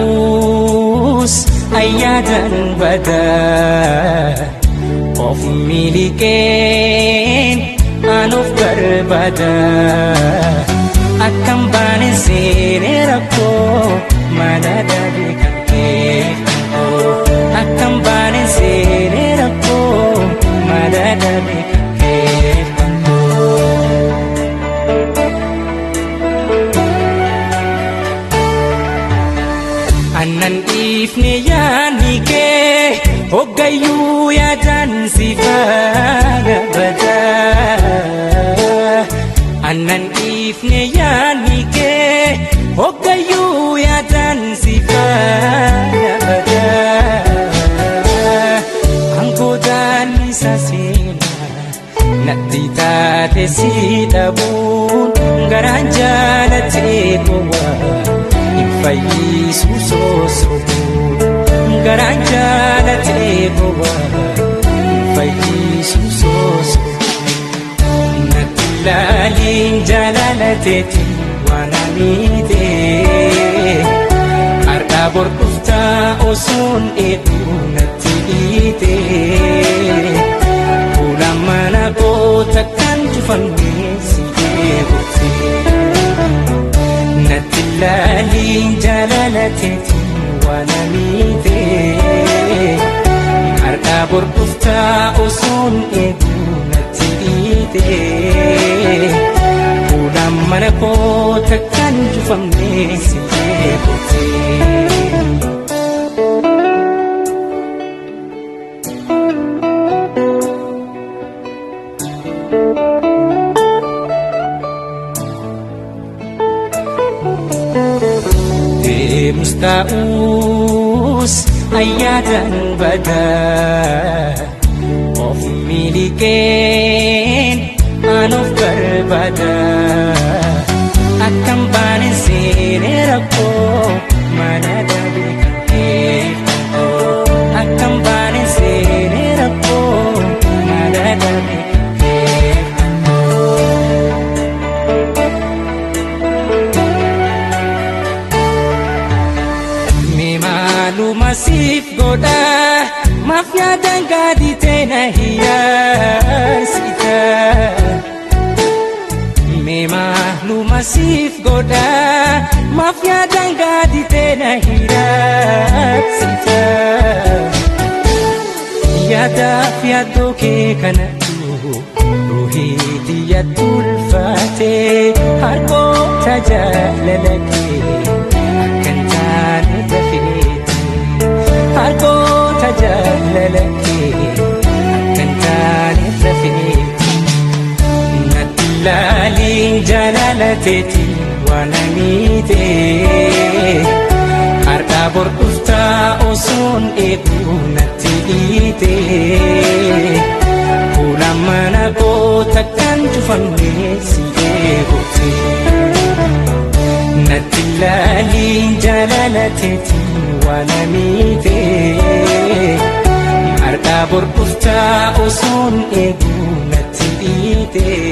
Musta'us ayyadan badaa of miliqeen anuuf barbaada akkam baane seenee rakkoo mana dhabe kan keeffannoo akkam baane seenee rakkoo mana dhabe kan keeffannoo. Annan ifne yaani kee hoggayyuu yaadan si faana badaa. Annan ifne yaani kee hoggayyuu yaadan si faana badaa. Angoodaan isa seenaa natti taate si dhabuun garaan jaalatee gowwaa. Fayyisu sosobu garaan jaalatee gowwaa fayyisu sosobu natti ilaaliin jaalalateeti waan amiitee har'aa bor dhuftaa osoon eeguu natti dhiitee fuula mana koo takkaan cufamnee si eeguutee. Natti ilaaliin jaalalateeti waan amiitee har'aa bor dhuftaa osoon eeguu natti dhiitee fuula mana koo takkaan cufamnee si eeguutee. Musta'us ayyadan badaa of miliqeen anuuf barbaada akkam baane seenee rakkoo mana dhabe kan keeffannoo akkam baane seenee rakkoo mana dhabe kan Masif goda mafia dangadi tena hiyasita Mema lu masif goda mafia dangadi tena hiyasita Yada fiado ke kanatu ruhi diya tulfate harko tajalalake akan tani tafini harko tajalalake akkan taane rafeeti natti ilaaliin jaalalateeti waan amiitee har'aa bor dhuftaa osoon eeguu natti dhiitee fuula mana koo takkaan cufamnee si eeguutee. Natti ilaaliin jaalalateeti waan amiitee har'aa bor dhuftaa osoon eeguu natti dhiitee